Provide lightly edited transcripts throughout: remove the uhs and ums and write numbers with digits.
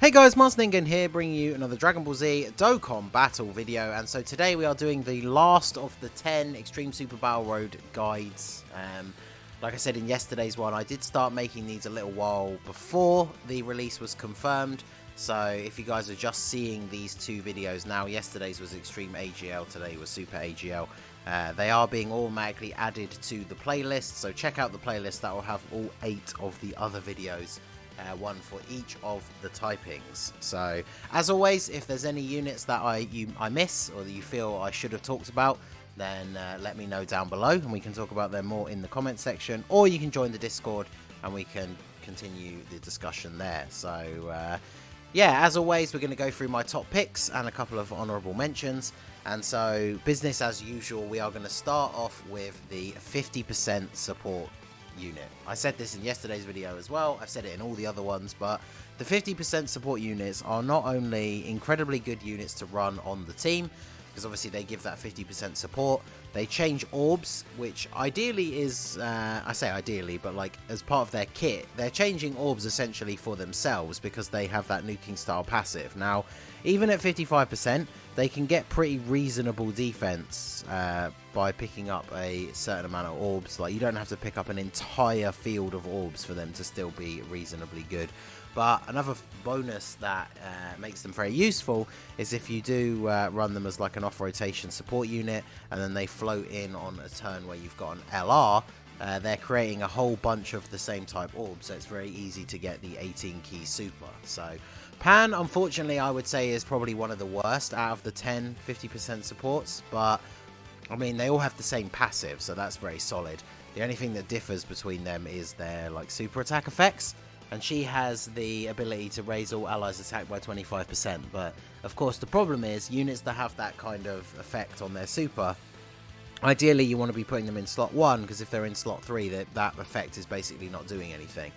Hey guys, Master Ningen here, bringing you another Dragon Ball Z Dokkan battle video. And so today we are doing the last of the 10 Extreme Super Battle Road guides. Like I said in yesterday's one, I did start making these a little while before the release was confirmed. So if you guys are just seeing these two videos now, yesterday's was Extreme AGL, today was Super AGL. They are being automatically added to the playlist, so check out the playlist. That will have all 8 of the other videos. One for each of the typings. So as always, if there's any units that I miss or that you feel I should have talked about, then let me know down below and we can talk about them more in the comment section, or you can join the Discord and we can continue the discussion there. So yeah, as always, we're going to go through my top picks and a couple of honourable mentions. And so business as usual, we are going to start off with the 50% support unit. I said this in yesterday's video as well, I've said it in all the other ones, but the 50% support units are not only incredibly good units to run on the team, because obviously they give that 50% support. They change orbs, which ideally is, I say ideally, but like as part of their kit, they're changing orbs essentially for themselves because they have that nuking style passive. Now, even at 55%, they can get pretty reasonable defense by picking up a certain amount of orbs. Like, you don't have to pick up an entire field of orbs for them to still be reasonably good. But another bonus that makes them very useful is if you do run them as like an off-rotation support unit, and then they float in on a turn where you've got an LR, they're creating a whole bunch of the same type orbs, so it's very easy to get the 18 key super. So Pan, unfortunately, I would say is probably one of the worst out of the 10 50% supports, but I mean, they all have the same passive, so that's very solid. The only thing that differs between them is their like super attack effects, and she has the ability to raise all allies' attack by 25%. But of course, the problem is units that have that kind of effect on their super, ideally you want to be putting them in slot 1, because if they're in slot 3, that effect is basically not doing anything.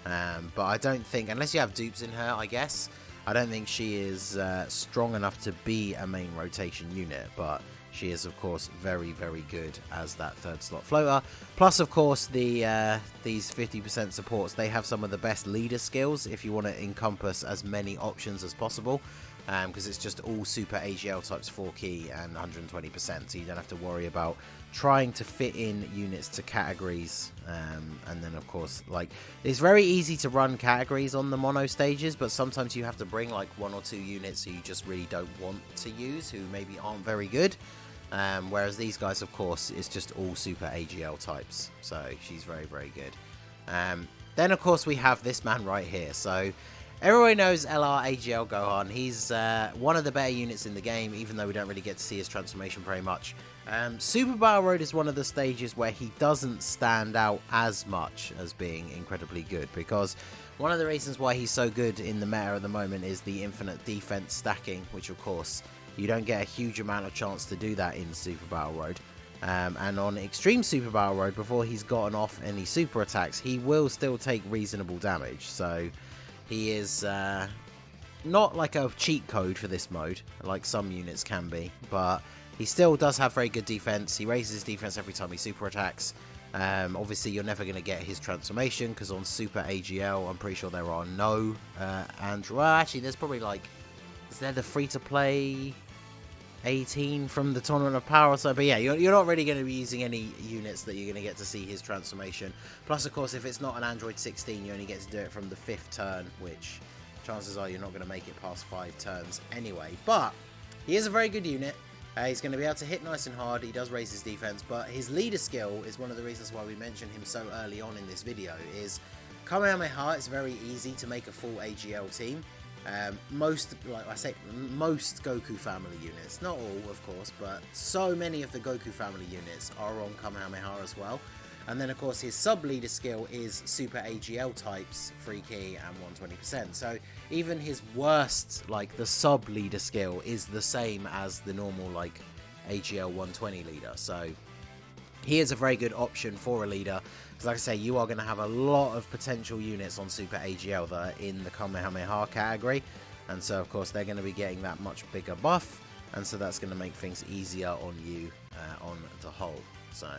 But I don't think, unless you have dupes in her, I guess, I don't think she is strong enough to be a main rotation unit. But she is, of course, very, very good as that third slot floater. Plus, of course, these 50% supports, they have some of the best leader skills if you want to encompass as many options as possible. Because it's just all super AGL types 4 key and 120%, so you don't have to worry about trying to fit in units to categories. And then of course, like, it's very easy to run categories on the mono stages, but sometimes you have to bring like 1 or 2 units who you just really don't want to use, who maybe aren't very good. Whereas these guys, of course, is just all super AGL types, so she's very, very good. Then of course we have this man right here. So everybody knows LR AGL Gohan. He's one of the better units in the game, even though we don't really get to see his transformation very much. Super Battle Road is one of the stages where he doesn't stand out as much as being incredibly good, because one of the reasons why he's so good in the meta at the moment is the infinite defense stacking, which of course you don't get a huge amount of chance to do that in Super Battle Road. And on Extreme Super Battle Road, before he's gotten off any super attacks, he will still take reasonable damage. So he is not like a cheat code for this mode, like some units can be, but he still does have very good defense. He raises his defense every time he super attacks. Obviously, you're never going to get his transformation, because on Super AGL, I'm pretty sure there are no well, actually, there's probably like, is there the free-to-play 18 from the Tournament of Power or so? But yeah, you're not really going to be using any units that you're going to get to see his transformation. Plus, of course, if it's not an Android 16, you only get to do it from the 5th turn, which chances are you're not going to make it past 5 turns anyway. But he is a very good unit. He's going to be able to hit nice and hard. He does raise his defense, but his leader skill is one of the reasons why we mentioned him so early on in this video. Is Kamehameha, it's very easy to make a full AGL team. Most Goku family units, not all of course, but so many of the Goku family units are on Kamehameha as well. And then of course his sub leader skill is super AGL types, 3 key and 120%. So even his worst, like the sub leader skill, is the same as the normal like AGL 120 leader. So he is a very good option for a leader, because like I say, you are going to have a lot of potential units on Super AGL that are in the Kamehameha category, and so of course they're going to be getting that much bigger buff, and so that's going to make things easier on you on the whole. So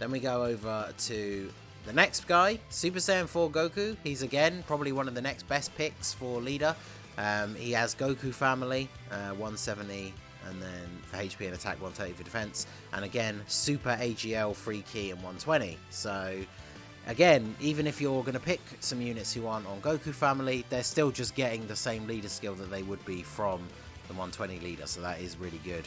then we go over to the next guy, Super Saiyan 4 Goku. He's again probably one of the next best picks for leader. He has Goku family, 170, and then for HP and attack 130 for defense, and again super AGL, free key, and 120. So again, even if you're going to pick some units who aren't on Goku family, they're still just getting the same leader skill that they would be from the 120 leader, so that is really good.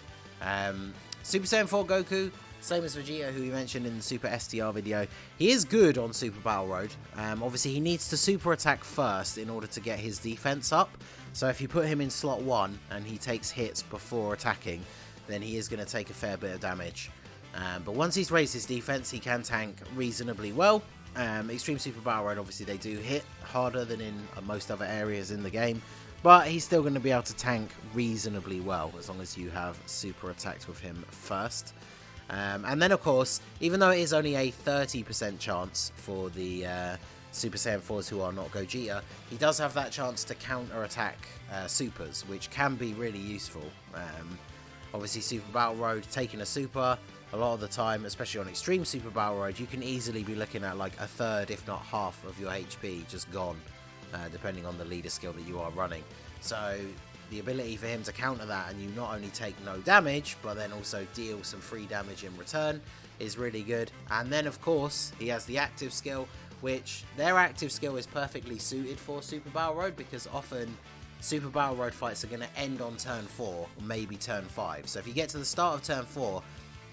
Super Saiyan 4 Goku, same as Vegito, who we mentioned in the Super STR video. He is good on Super Battle Road. Obviously, he needs to super attack first in order to get his defense up. So if you put him in slot 1 and he takes hits before attacking, then he is going to take a fair bit of damage. But once he's raised his defense, he can tank reasonably well. Extreme Super Battle Road, obviously, they do hit harder than in most other areas in the game. But he's still going to be able to tank reasonably well, as long as you have super attacked with him first. And then, of course, even though it is only a 30% chance for the Super Saiyan 4s who are not Gogeta, he does have that chance to counter-attack supers, which can be really useful. Obviously, Super Battle Road, taking a super, a lot of the time, especially on Extreme Super Battle Road, you can easily be looking at like a third, if not half, of your HP just gone, depending on the leader skill that you are running. So the ability for him to counter that and you not only take no damage, but then also deal some free damage in return is really good. And then, of course, he has the active skill, which their active skill is perfectly suited for Super Battle Road, because often Super Battle Road fights are going to end on turn 4 or maybe turn 5. So if you get to the start of turn 4,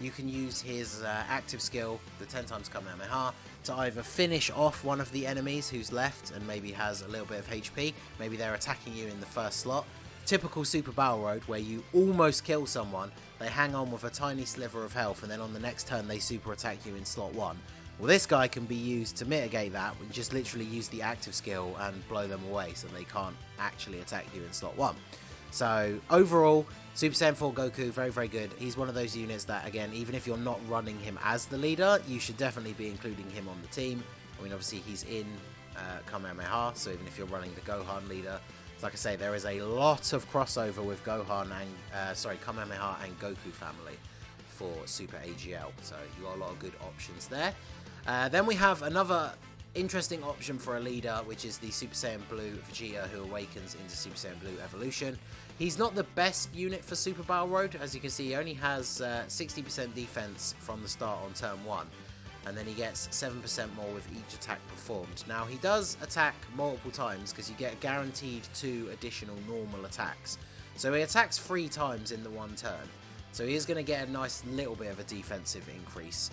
you can use his active skill, the 10 times Kamehameha, to either finish off one of the enemies who's left and maybe has a little bit of HP. Maybe they're attacking you in the first slot. Typical Super Battle Road, where you almost kill someone, they hang on with a tiny sliver of health, and then on the next turn they super attack you in slot 1. Well, this guy can be used to mitigate that. We just literally use the active skill and blow them away, so they can't actually attack you in slot 1. So overall, Super Saiyan 4 Goku, very, very good. He's one of those units that, again, even if you're not running him as the leader, you should definitely be including him on the team. I mean, obviously, he's in Kamehameha, so even if you're running the Gohan leader, like I say, there is a lot of crossover with Gohan and, Kamehameha and Goku family for Super AGL. So you got a lot of good options there. Then we have another interesting option for a leader, which is the Super Saiyan Blue Vegeta, who awakens into Super Saiyan Blue Evolution. He's not the best unit for Super Battle Road. As you can see, he only has 60% defense from the start on turn 1. And then he gets 7% more with each attack performed. Now, he does attack multiple times because you get guaranteed 2 additional normal attacks. So he attacks 3 times in the one turn. So he is going to get a nice little bit of a defensive increase.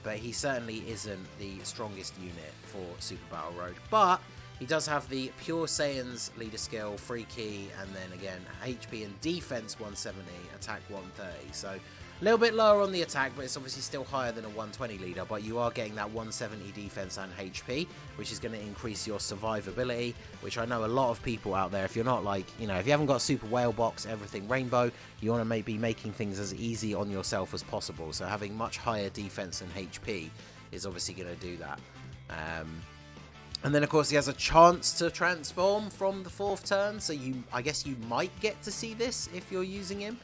But he certainly isn't the strongest unit for Super Battle Road. But he does have the Pure Saiyan's leader skill, free key, and then again HP and defense 170, attack 130. So a little bit lower on the attack, but it's obviously still higher than a 120 leader. But you are getting that 170 defense and HP, which is going to increase your survivability, which I know a lot of people out there, if you're not like, if you haven't got Super Whale Box, everything Rainbow, you want to maybe making things as easy on yourself as possible. So having much higher defense and HP is obviously going to do that. And then, of course, he has a chance to transform from the 4th turn, so I guess you might get to see this if you're using him.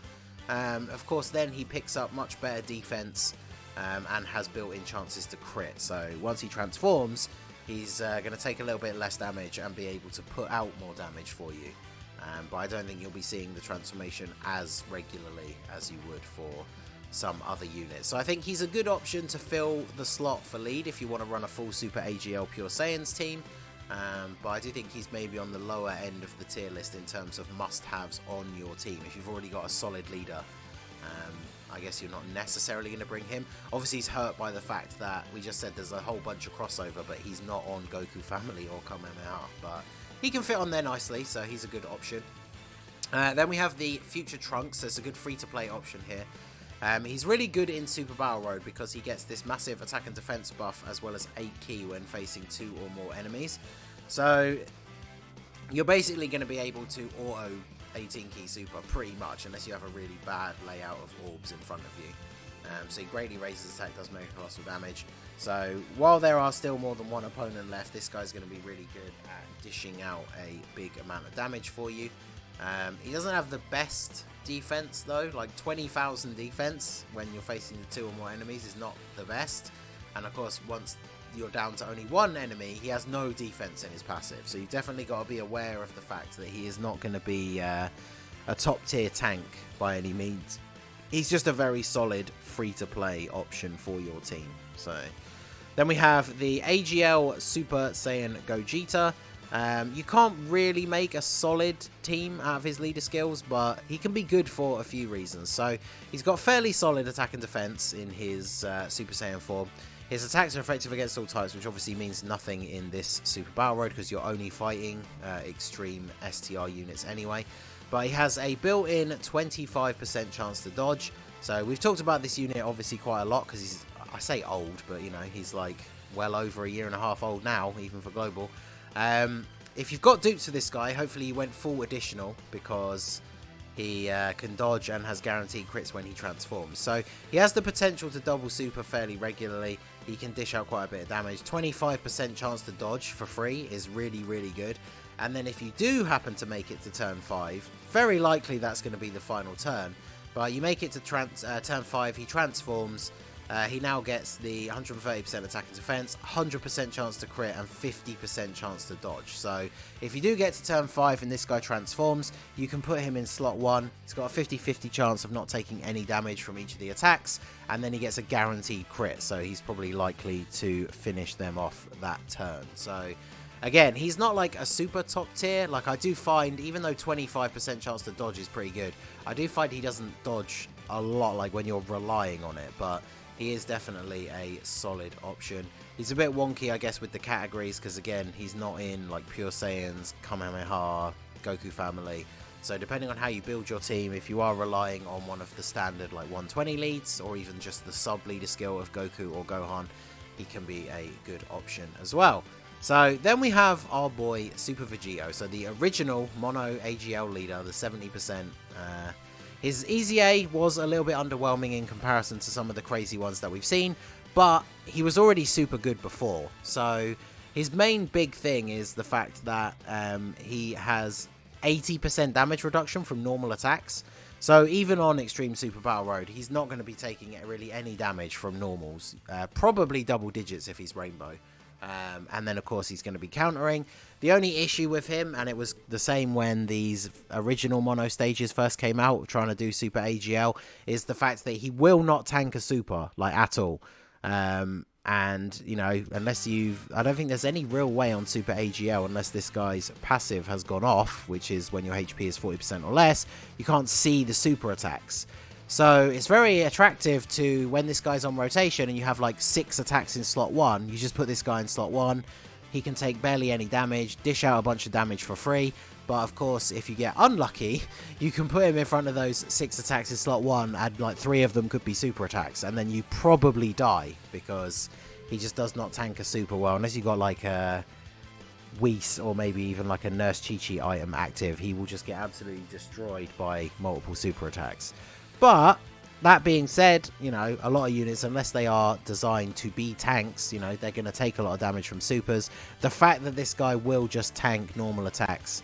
Of course, then he picks up much better defense and has built-in chances to crit. So once he transforms, he's going to take a little bit less damage and be able to put out more damage for you. But I don't think you'll be seeing the transformation as regularly as you would for some other units. So I think he's a good option to fill the slot for lead if you want to run a full Super AGL Pure Saiyans team. But I do think he's maybe on the lower end of the tier list in terms of must-haves on your team. If you've already got a solid leader, I guess you're not necessarily going to bring him. Obviously, he's hurt by the fact that we just said there's a whole bunch of crossover, but he's not on Goku family or Kamehameha. But he can fit on there nicely, so he's a good option. Then we have the Future Trunks. There's a good free-to-play option here. He's really good in Super Battle Road because he gets this massive attack and defense buff as well as 8 key when facing 2 or more enemies. So you're basically going to be able to auto 18 key super pretty much, unless you have a really bad layout of orbs in front of you. So he greatly raises attack, does make colossal damage. So while there are still more than one opponent left, this guy's going to be really good at dishing out a big amount of damage for you. He doesn't have the best defense though, like 20,000 defense when you're facing the 2 or more enemies is not the best. And of course, once you're down to only one enemy, he has no defense in his passive. So you definitely got to be aware of the fact that he is not going to be a top tier tank by any means. He's just a very solid free-to-play option for your team. So then we have the AGL Super Saiyan Gogeta. You can't really make a solid team out of his leader skills, but he can be good for a few reasons. So he's got fairly solid attack and defense in his Super Saiyan form. His attacks are effective against all types, which obviously means nothing in this Super Battle Road because you're only fighting extreme STR units anyway. But he has a built-in 25% chance to dodge. So we've talked about this unit obviously quite a lot because he's, I say old, but you know, he's like well over a year and a half old now, even for global. If you've got dupes for this guy, hopefully you went full additional because he can dodge and has guaranteed crits when he transforms. So he has the potential to double super fairly regularly. He can dish out quite a bit of damage. 25% chance to dodge for free is really, really good. And then if you do happen to make it to turn 5, very likely that's going to be the final turn. But you make it to turn 5, he transforms. He now gets the 130% attack and defense, 100% chance to crit, and 50% chance to dodge. So if you do get to turn 5 and this guy transforms, you can put him in slot 1. He's got a 50-50 chance of not taking any damage from each of the attacks, and then he gets a guaranteed crit, so he's probably likely to finish them off that turn. So again, he's not like a super top tier. Like I do find, even though 25% chance to dodge is pretty good, I do find he doesn't dodge a lot like when you're relying on it, but he is definitely a solid option. He's a bit wonky, I guess, with the categories, because again, he's not in like Pure Saiyans, Kamehameha, Goku family. So depending on how you build your team, if you are relying on one of the standard like 120 leads, or even just the sub leader skill of Goku or Gohan, he can be a good option as well. So then we have our boy Super Vegito. So the original mono AGL leader, the 70%. His EZA was a little bit underwhelming in comparison to some of the crazy ones that we've seen, but he was already super good before. So his main big thing is the fact that he has 80% damage reduction from normal attacks. So even on Extreme Super Battle Road, he's not going to be taking really any damage from normals. Probably double digits if he's Rainbow. And then, of course, he's going to be countering. The only issue with him, and it was the same when these original mono stages first came out, trying to do Super AGL, is the fact that he will not tank a super, like, at all. And, you know, unless I don't think there's any real way on Super AGL, unless this guy's passive has gone off, which is when your HP is 40% or less, you can't see the super attacks. So it's very attractive to when this guy's on rotation and you have like 6 attacks in slot 1. You just put this guy in slot 1. He can take barely any damage, dish out a bunch of damage for free. But of course, if you get unlucky, you can put him in front of those 6 attacks in slot 1 and like 3 of them could be super attacks. And then you probably die because he just does not tank a super well. Unless you got like a Whis or maybe even like a Nurse Chi-Chi item active, he will just get absolutely destroyed by multiple super attacks. But that being said, you know, a lot of units, unless they are designed to be tanks, you know, they're going to take a lot of damage from supers. The fact that this guy will just tank normal attacks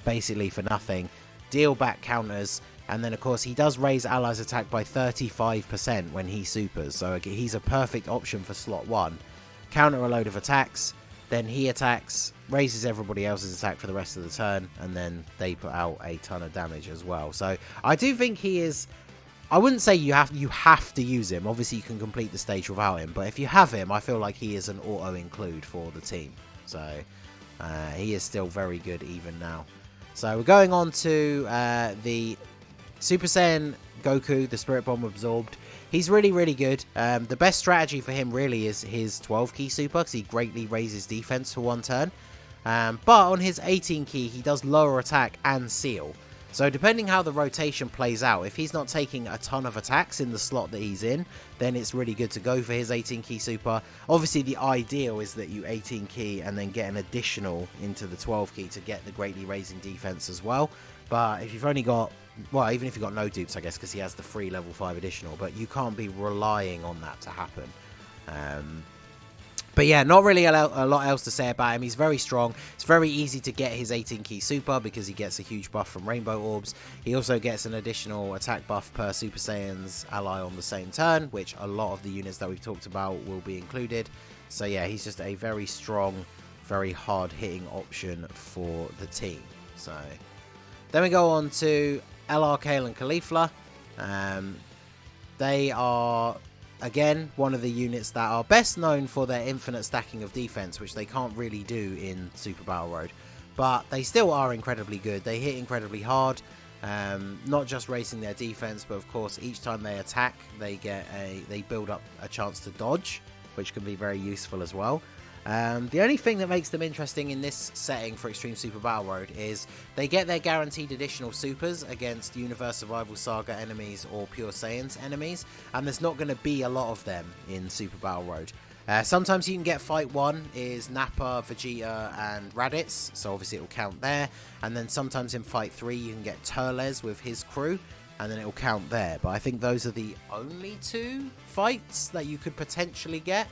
basically for nothing, deal back counters, and then of course he does raise allies attack by 35% when he supers. So he's a perfect option for slot 1. Counter a load of attacks, then he attacks, raises everybody else's attack for the rest of the turn, and then they put out a ton of damage as well. So I do think he is... I wouldn't say you have to use him. Obviously, you can complete the stage without him. But if you have him, I feel like he is an auto-include for the team. So, he is still very good even now. So, we're going on to the Super Saiyan Goku, the Spirit Bomb Absorbed. He's really, really good. The best strategy for him, really, is his 12-key super, because he greatly raises defense for 1 turn. But on his 18-key, he does lower attack and seal. So depending how the rotation plays out, if he's not taking a ton of attacks in the slot that he's in, then it's really good to go for his 18-key super. Obviously, the ideal is that you 18-key and then get an additional into the 12-key to get the greatly raising defense as well. But if you've only got, well, even if you've got no dupes, I guess, because he has the free level 5 additional, but you can't be relying on that to happen. But yeah, not really a lot else to say about him. He's very strong. It's very easy to get his 18-key super because he gets a huge buff from Rainbow Orbs. He also gets an additional attack buff per Super Saiyan's ally on the same turn, which a lot of the units that we've talked about will be included. So yeah, he's just a very strong, very hard-hitting option for the team. So then we go on to LR Kale and Caulifla. They are, again, one of the units that are best known for their infinite stacking of defense, which they can't really do in Super Battle Road. But they still are incredibly good. They hit incredibly hard, not just raising their defense, but of course each time they attack, they build up a chance to dodge, which can be very useful as well. The only thing that makes them interesting in this setting for Extreme Super Battle Road is they get their guaranteed additional supers against Universe Survival Saga enemies or Pure Saiyans enemies, and there's not going to be a lot of them in Super Battle Road. Sometimes you can get Fight 1 is Nappa, Vegeta and Raditz, so obviously it will count there, and then sometimes in Fight 3 you can get Turles with his crew, and then it will count there. But I think those are the only 2 fights that you could potentially get.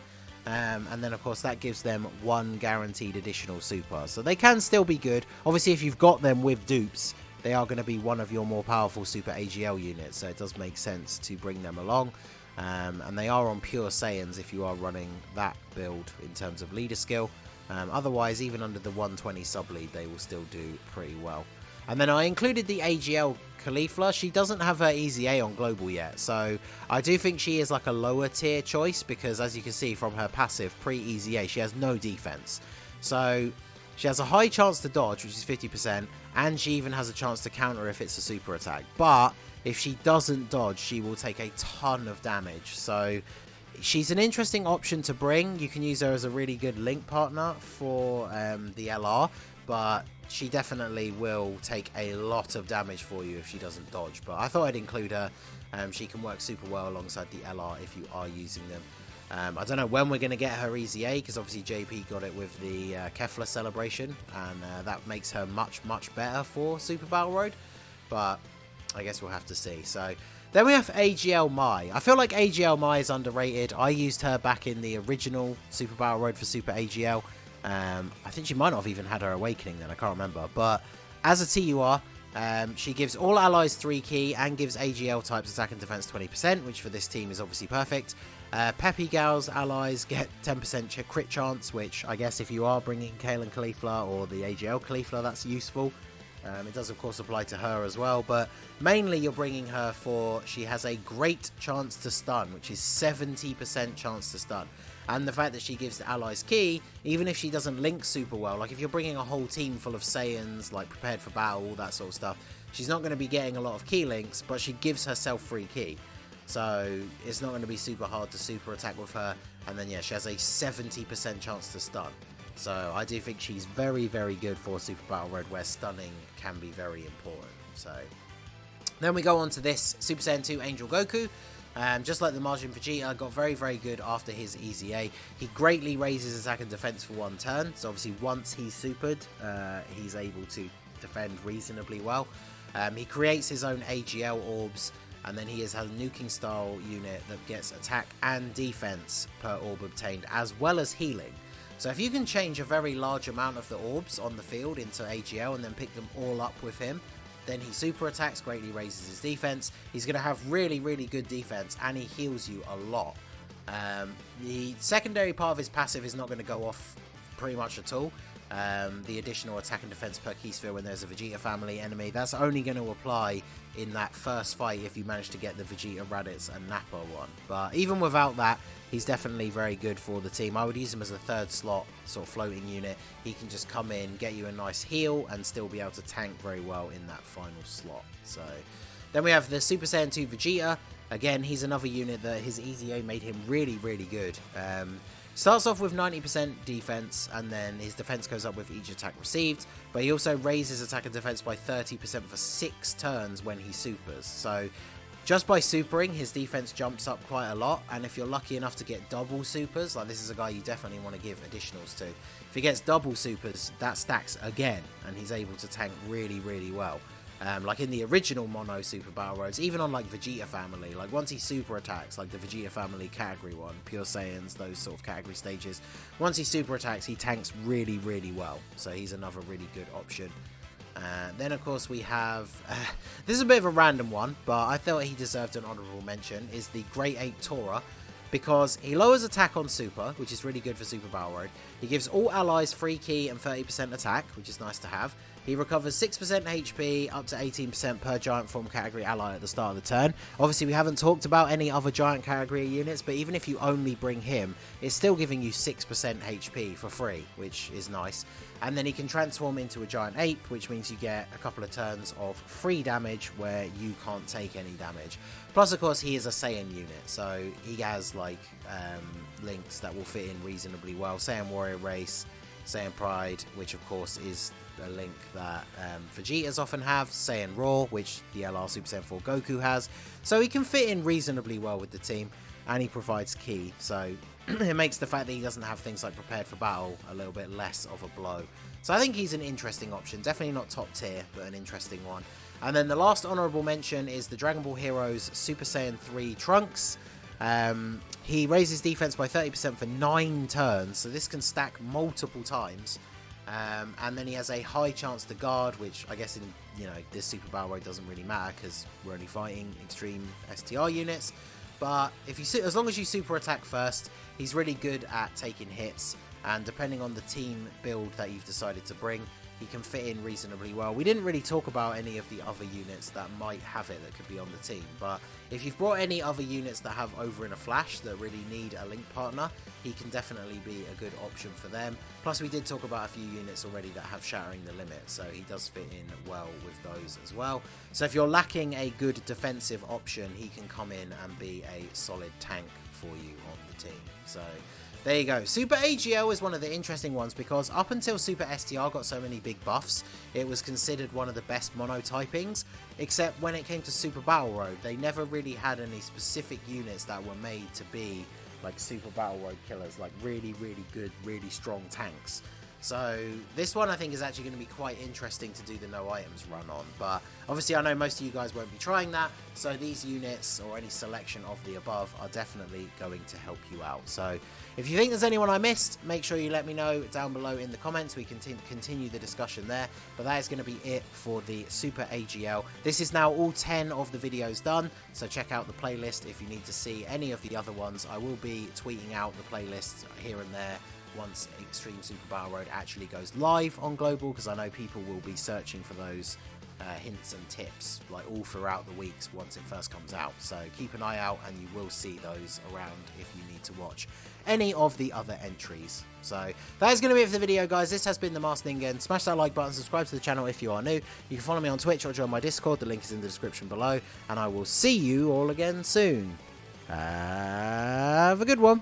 And then of course that gives them 1 guaranteed additional super, so they can still be good. Obviously if you've got them with dupes, they are going to be one of your more powerful super AGL units, so it does make sense to bring them along. And they are on Pure Saiyans if you are running that build in terms of leader skill. Otherwise, even under the 120 sub lead, they will still do pretty well. And then I included the AGL Caulifla. She doesn't have her Easy A on global yet, so I do think she is like a lower tier choice, because as you can see from her passive pre-Easy A, she has no defense. So she has a high chance to dodge, which is 50%, and she even has a chance to counter if it's a super attack. But if she doesn't dodge, she will take a ton of damage. So she's an interesting option to bring. You can use her as a really good link partner for the LR, but she definitely will take a lot of damage for you if she doesn't dodge. But I thought I'd include her. She can work super well alongside the LR if you are using them. I don't know when we're going to get her Easy A, because obviously JP got it with the Kefla celebration, and that makes her much better for Super Battle Road. But I guess we'll have to see. So then we have AGL Mai. I feel like AGL Mai is underrated. I used her back in the original Super Battle Road for Super AGL. I think she might not have even had her awakening then, I can't remember. But as a TUR, she gives all allies 3 key and gives AGL types attack and defense 20%, which for this team is obviously perfect. Peppy Gal's allies get 10% crit chance, which I guess if you are bringing Kale and Caulifla or the AGL Caulifla, that's useful. It does of course apply to her as well, but mainly you're bringing her for she has a great chance to stun, which is 70% chance to stun. And the fact that she gives the allies key, even if she doesn't link super well, like if you're bringing a whole team full of Saiyans, like prepared for battle, all that sort of stuff, she's not going to be getting a lot of key links, but she gives herself free key. So it's not going to be super hard to super attack with her. And then yeah, she has a 70% chance to stun. So I do think she's very good for Super Battle Road, where stunning can be very important. So then we go on to this Super Saiyan 2 Angel Goku. Just like the Majin Vegeta, got very good after his Easy A. He greatly raises attack and defense for 1 turn. So obviously once he's supered, he's able to defend reasonably well. He creates his own AGL orbs, and then he has a nuking style unit that gets attack and defense per orb obtained, as well as healing. So if you can change a very large amount of the orbs on the field into AGL and then pick them all up with him, then he super attacks, greatly raises his defense. He's going to have really good defense, and he heals you a lot. The secondary part of his passive is not going to go off pretty much at all. The additional attack and defense per key sphere when there's a Vegeta family enemy, that's only going to apply in that first fight if you manage to get the Vegeta, Raditz and Nappa one. But even without that, he's definitely very good for the team. I would use him as a 3rd slot sort of floating unit. He can just come in, get you a nice heal, and still be able to tank very well in that final slot. So then we have the Super Saiyan 2 Vegeta. Again, he's another unit that his Easy A made him really good. Starts off with 90% defense, and then his defense goes up with each attack received, but he also raises attack and defense by 30% for 6 turns when he supers. So just by supering, his defense jumps up quite a lot, and if you're lucky enough to get double supers, like this is a guy you definitely want to give additionals to. If he gets double supers, that stacks again, and he's able to tank really well. Like in the original Mono Super Battle Roads, even on like Vegeta Family, like once he super attacks, like the Vegeta Family category one, Pure Saiyans, those sort of category stages, once he super attacks, he tanks really well. So he's another really good option. Then of course we have, this is a bit of a random one, but I thought he deserved an honourable mention, is the Great Ape Tora. because he lowers attack on Super, which is really good for Super Battle Road. He gives all allies free key and 30% attack, which is nice to have. He recovers 6% HP, up to 18% per giant form category ally at the start of the turn. Obviously, we haven't talked about any other giant category units, but even if you only bring him, it's still giving you 6% HP for free, which is nice. And then he can transform into a giant ape, which means you get a couple of turns of free damage where you can't take any damage. Plus, of course, he is a Saiyan unit, so he has like links that will fit in reasonably well. Saiyan Warrior Race, Saiyan Pride, which of course is a link that Vegetas often have, Saiyan Raw, which the LR Super Saiyan 4 Goku has. So he can fit in reasonably well with the team, and he provides ki, so it makes the fact that he doesn't have things like Prepared for Battle a little bit less of a blow. So I think he's an interesting option, definitely not top tier, but an interesting one. And then the last honourable mention is the Dragon Ball Heroes Super Saiyan 3 Trunks. He raises defense by 30% for 9 turns, so this can stack multiple times. And then he has a high chance to guard, which I guess in this Super Battle Road doesn't really matter because we're only fighting extreme STR units. But if you as long as you super attack first, he's really good at taking hits. And depending on the team build that you've decided to bring, he can fit in reasonably well. We didn't really talk about any of the other units that might have it that could be on the team, but if you've brought any other units that have Over in a Flash that really need a link partner, he can definitely be a good option for them. Plus we did talk about a few units already that have Shattering the Limit, so he does fit in well with those as well. So if you're lacking a good defensive option, he can come in and be a solid tank for you on the team. So there you go. Super AGL is one of the interesting ones because up until Super STR got so many big buffs, it was considered one of the best monotypings, except when it came to Super Battle Road, they never really had any specific units that were made to be like Super Battle Road killers, like really, really good, really strong tanks. So this one I think is actually going to be quite interesting to do the no items run on, but obviously I know most of you guys won't be trying that, so these units or any selection of the above are definitely going to help you out. So if you think there's anyone I missed, make sure you let me know down below in the comments. We can continue the discussion there, but that is going to be it for the Super AGL. This is now all 10 of the videos done, so check out the playlist if you need to see any of the other ones. I will be tweeting out the playlists here and there once Extreme Super Battle Road actually goes live on Global, because I know people will be searching for those hints and tips like all throughout the weeks once it first comes out. So keep an eye out and you will see those around if you need to watch any of the other entries. So that is going to be it for the video, guys. This has been the Masked Ninja. Smash that like button, subscribe to the channel if you are new. You can follow me on Twitch or join my Discord. The link is in the description below, and I will see you all again soon. Have a good one.